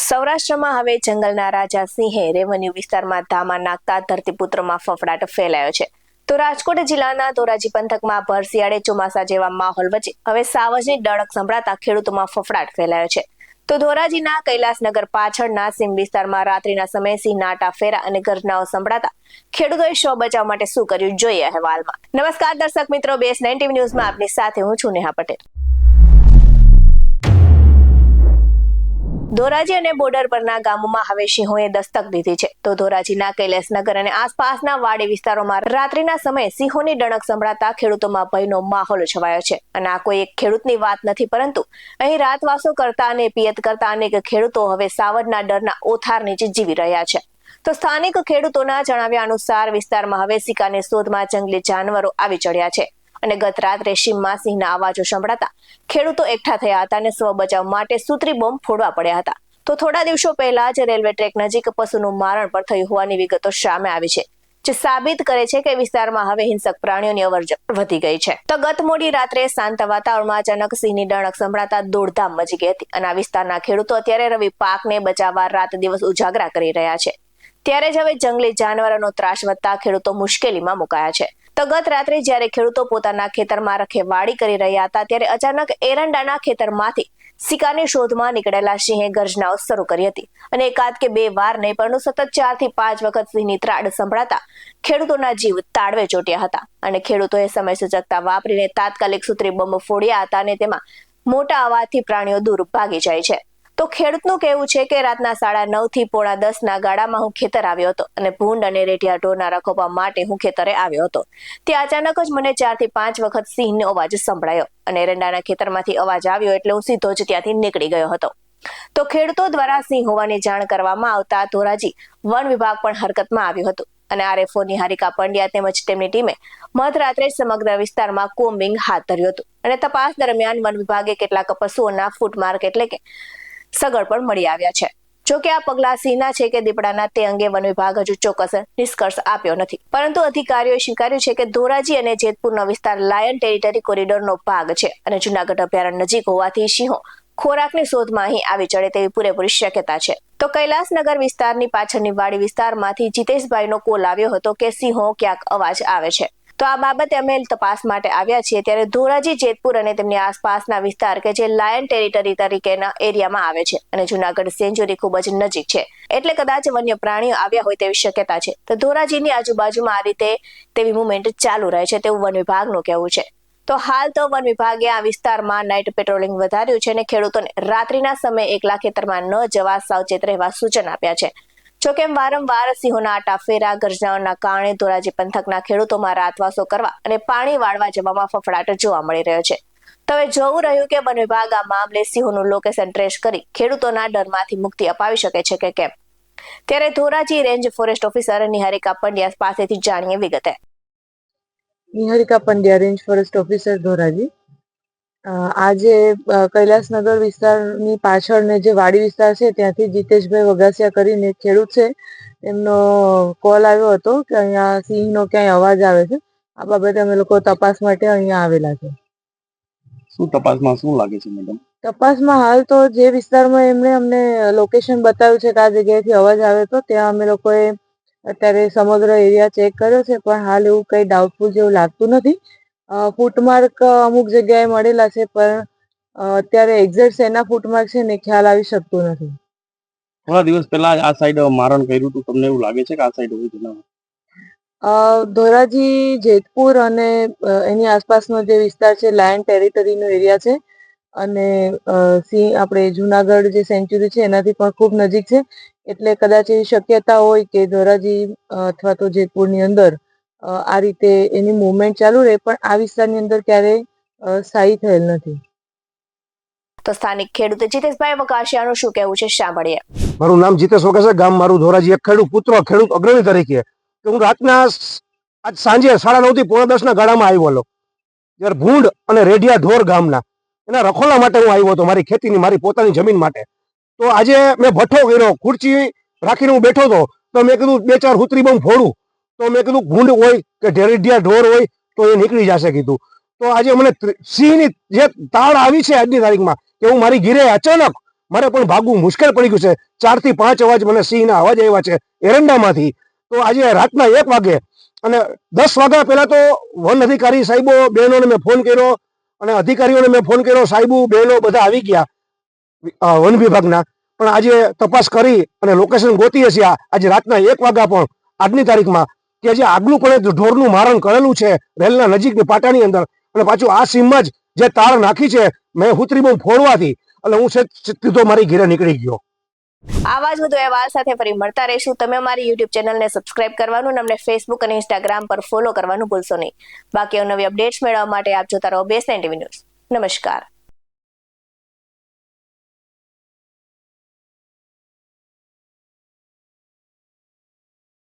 સૌરાષ્ટ્રમાં હવે જંગલના રાજા સિંહે રેવન્યુ વિસ્તારમાં ધામા નાખતા ધરતીપુત્રોમાં ફફડાટ ફેલાયો છે. તો રાજકોટ જિલ્લાના ધોરાજી પંથકમાં ભર શિયાળે ચોમાસા જેવા માહોલ વચ્ચે હવે સાવજની ડણક સંભળાતા ખેડૂતોમાં ફફડાટ ફેલાયો છે. તો ધોરાજીના કૈલાસનગર પાછળના સીમ વિસ્તારમાં રાત્રિના સમયે સિંહના આટા ફેરા અને ગર્જનાઓ સંભળાતા ખેડૂતોએ શવ બચાવ માટે શું કર્યું જોઈએ અહેવાલમાં. નમસ્કાર દર્શક મિત્રો, BS9 TV ન્યૂઝમાં આપની સાથે હું છું નેહા પટેલ. ધોરાજી અને બોર્ડર પરના ગામોમાં હવે સિંહોએ દસ્તક દીધી છે. તો ધોરાજીના કૈલાસનગર અને આસપાસના વાડી વિસ્તારોમાં રાત્રિના સમયે સિંહોની ડણક સંભળાતા ખેડૂતોમાં ભયનો માહોલ છવાયો છે. અને આ કોઈ એક ખેડૂતની વાત નથી, પરંતુ અહીં રાતવાસો કરતા અને પિયત કરતા અનેક ખેડૂતો હવે સાવજના ડરના ઓથાર નીચે જીવી રહ્યા છે. તો સ્થાનિક ખેડૂતોના જણાવ્યા અનુસાર વિસ્તારમાં હવે સિંહની શોધમાં જંગલી જાનવરો આવી ચડ્યા છે. અને ગત રાત્રે સીમમાં સિંહના અવાજો સંભળાતા ખેડૂતો એકઠા થયા હતા અને સ્વ બચાવ માટે સૂત્રી બોમ્બ ફોડવા પડ્યા હતા. તો થોડા દિવસો પહેલા જ રેલવે ટ્રેક નજીક પશુનું મારણ પણ થયું હોવાની વિગતો સામે આવી છે, જે સાબિત કરે છે કે વિસ્તારમાં હવે હિંસક પ્રાણીઓની અવરજવર વધી ગઈ છે. તો ગત મોડી રાત્રે શાંત વાતાવરણમાં અચાનક સિંહની ડણક સંભળાતા દોડધામ મચી ગઈ હતી અને આ વિસ્તારના ખેડૂતો અત્યારે રવિ પાકને બચાવવા રાત દિવસ ઉજાગરા કરી રહ્યા છે. ત્યારે જ હવે જંગલી જાનવરોનો ત્રાસ વધતા ખેડૂતો મુશ્કેલીમાં મુકાયા છે. તો ગત રાત્રે જ્યારે ખેડૂતો પોતાના ખેતરમાં રખેવાળી કરી રહ્યા હતા, ત્યારે અચાનક એરંડાના ખેતરમાંથી શિકારની શોધમાં નીકળેલા સિંહે ગર્જનાઓ શરૂ કરી હતી અને એકાદ કે બે વાર નહીં, પરંતુ સતત 4 થી 5 વખત સિંહની ત્રાડ સંભળાતા ખેડૂતોના જીવ તાળવે ચોટ્યા હતા. અને ખેડૂતોએ સમય સૂચકતા વાપરીને તાત્કાલિક સૂત્રી બોમ્બ ફોડ્યા હતા અને તેમાં મોટા અવાજથી પ્રાણીઓ દૂર ભાગી જાય છે. તો ખેડૂતનું કહેવું છે કે રાતના 9:30 થી 9:45 ના ગાળામાં હું ખેતર આવ્યો હતો અને ભૂંડ અને રેઢિયા ઢોરના રખોપવા માટે હું ખેતરે આવ્યો હતો. ત્યાં અચાનક જ મને 4 થી 5 વખત સિંહનો અવાજ સંભળાયો અને એરંડાના ખેતરમાંથી અવાજ આવ્યો એટલે હું સીધો જ ત્યાંથી નીકળી ગયો હતો. તો ખેડૂતો દ્વારા સિંહ હોવાની જાણ કરવામાં આવતા ધોરાજી વન વિભાગ પણ હરકતમાં આવ્યું હતું અને RFO નિહારિકા પંડ્યા તેમજ તેમની ટીમે મધરાત્રે સમગ્ર વિસ્તારમાં કોમ્બિંગ હાથ ધર્યું હતું અને તપાસ દરમિયાન વન વિભાગે કેટલાક પશુઓના ફૂટમાર્ક એટલે કે સગળ પણ મળી આવ્યા છે. જોકે આ પગલા સિંહના છે કે દીપડાના તે અંગે વન વિભાગ હજુ ચોક્કસ નિષ્કર્ષ આપ્યો નથી, પરંતુ અધિકારીઓએ સ્વીકાર્યું છે કે ધોરાજી અને જેતપુરનો વિસ્તાર લાયન ટેરિટરી કોરિડોરનો ભાગ છે અને જૂનાગઢ અભયારણ્ય નજીક હોવાથી સિંહો ખોરાકની શોધમાં અહીં આવી ચડે તેવી પૂરેપૂરી શક્યતા છે. તો કૈલાસનગર વિસ્તારની પાછળની વાડી વિસ્તારમાંથી જીતેશભાઈનો કોલ આવ્યો હતો કે સિંહો ક્યાંક અવાજ આવે છે. તો આ બાબતે અમે તપાસ માટે આવ્યા છીએ. ત્યારે ધોરાજી, જેતપુર અને તેમની આસપાસના વિસ્તાર કે જે લાયન ટેરિટરી તરીકેના એરિયામાં આવે છે અને જૂનાગઢ સેન્ચુરી ખૂબ જ નજીક છે, એટલે કદાચ વન્ય પ્રાણીઓ આવ્યા હોય તેવી શક્યતા છે. તો ધોરાજીની આજુબાજુમાં આ રીતે તેવી મુવમેન્ટ ચાલુ રહે છે તેવું વન વિભાગનું કહેવું છે. તો હાલ તો વન વિભાગે આ વિસ્તારમાં નાઇટ પેટ્રોલિંગ વધાર્યું છે અને ખેડૂતોને રાત્રિના સમયે એકલા ખેતરમાં ન જવા સાવચેત રહેવા સૂચન આપ્યા છે. જોકે વારંવાર સિંહોના આટા ફેરા ગર્જનાઓના કારણે ધોરાજી પંથકના ખેડૂતોમાં રાતવાસો કરવા અને પાણી વાળવા જવામાં ફફડાટ જોવા મળી રહ્યો છે. તો હવે જોવું રહ્યું કે વન વિભાગ આ મામલે સિંહોનું લોકેશન ટ્રેસ કરી ખેડૂતોના ડરમાંથી મુક્તિ અપાવી શકે છે કે કેમ. ત્યારે Dhoraji range forest officer Niharika Pandya પાસેથી જાણીએ વિગતે. Niharika Pandya, range forest officer, Dhoraji. આજે કૈલાસનગર વિસ્તારની પાછળ જે વાડી વિસ્તાર છે ત્યાંથી જીતેશભાઈ વગાસિયા કરીને ખેડૂત છે, એમનો કોલ આવ્યો હતો કે અહીંયા સિંહનો ક્યાંય અવાજ આવે છે. આ બાબતે અમે લોકો તપાસ માટે અહીંયા આવેલા છે. શું તપાસમાં શું લાગે છે મેડમ? તપાસમાં હાલ તો જે વિસ્તારમાં એમણે અમને લોકેશન બતાવ્યું છે કે આ જગ્યાએથી અવાજ આવે તો ત્યાં અમે લોકોએ અત્યારે સમગ્ર એરિયા ચેક કર્યો છે, પણ હાલ એવું કંઈ ડાઉટફુલ જેવું લાગતું નથી. ફૂટમાર્ક અમુક જગ્યાએ મળેલા છે, પણ અત્યારે એક્ઝેક્ટ શેના ફૂટમાર્ક છે ને ખ્યાલ આવી શકતું નથી. થોડા દિવસ પહેલા આ સાઈડ મારણ કર્યું હતું, તમને એવું લાગે છે કે આ સાઈડ હોય જનાવર? ધોરાજી, જેતપુર અને એની આસપાસનો જે વિસ્તાર છે લાયન ટેરિટરીનો એરિયા છે અને સિંહ આપણે જુનાગઢ જે સેન્ચુરી છે એનાથી પણ ખૂબ નજીક છે, એટલે કદાચ એવી શક્યતા હોય કે ધોરાજી અથવા તો જેતપુરની અંદર આ રીતે એની મુવમેન્ટ ચાલુ રહે, પણ આ વિસ્તારની અંદર ક્યારેય સ્થાયી થયેલ નથી. તો સ્થાનિક ખેડૂત જીતેશભાઈ વગાસિયાનું શું કહેવું છે સાંભળીએ. મારું નામ જીતેશ વગાસિયા, ગામ મારું ધોરાજી. એક ખેડૂત પુત્ર, ખેડૂત અગ્રણી તરીકે કે હું રાતના આજ સાંજે 9:30 થી 9:45 ના ગાળામાં આવ્યો. જ્યારે ભૂંડ અને રેઢિયા ઢોર ગામના એના રખોલા માટે હું આવ્યો હતો, મારી ખેતીની, મારી પોતાની જમીન માટે. તો આજે મેં ભઠ્ઠો કર્યો, ખુરચી રાખીને હું બેઠો હતો. તો મેં કીધું 2-4 હુતરી બમ ફોડું. તો મેં કીધું ભૂંડ હોય કે રેઢિયા ઢોર હોય તો એ નીકળી જશે કીધું. તો આજે મને સિંહની જે તાળ આવી છે આજની તારીખમાં કે હું મારી ઘીરે અચાનક મારે પણ ભાગવું મુશ્કેલ પડી ગયું છે. 4 થી 5 અવાજ મને સિંહના અવાજ આવ્યા છે એરંડામાંથી. તો આજે રાતના 1 વાગે અને 10 વાગ્યા પહેલા તો વન અધિકારી સાહેબો બહેનોને મેં ફોન કર્યો અને અધિકારીઓને મેં ફોન કર્યો. સાહેબો બહેનો બધા આવી ગયા વન વિભાગના, પણ આજે તપાસ કરી અને લોકેશન ગોતીએ છીએ. આજે રાતના 1 વાગ્યા પણ આજની તારીખમાં કે જે આગલું પણ ઢોરનું મારણ કરેલું છે રેલના નજીકની પાટાની અંદર, અને પાછું આ સીમમાં જ જે તાર નાખી છે મેં હુતરી બહુ ફોડવાથી એટલે હું સીધો મારી ઘરે નીકળી ગયો. આવા જ વધુ અહેવાલ સાથે ફરી મળતા રહીશું. તમે અમારી યુટ્યુબ ચેનલને સબસ્ક્રાઇબ કરવાનું અને અમને ફેસબુક અને ઇન્સ્ટાગ્રામ પર ફોલો કરવાનું ભૂલશો નહીં. બાકી નવી અપડેટ્સ મેળવવા માટે આપ જોતા રહો BS9 TV ન્યૂઝ. નમસ્કાર.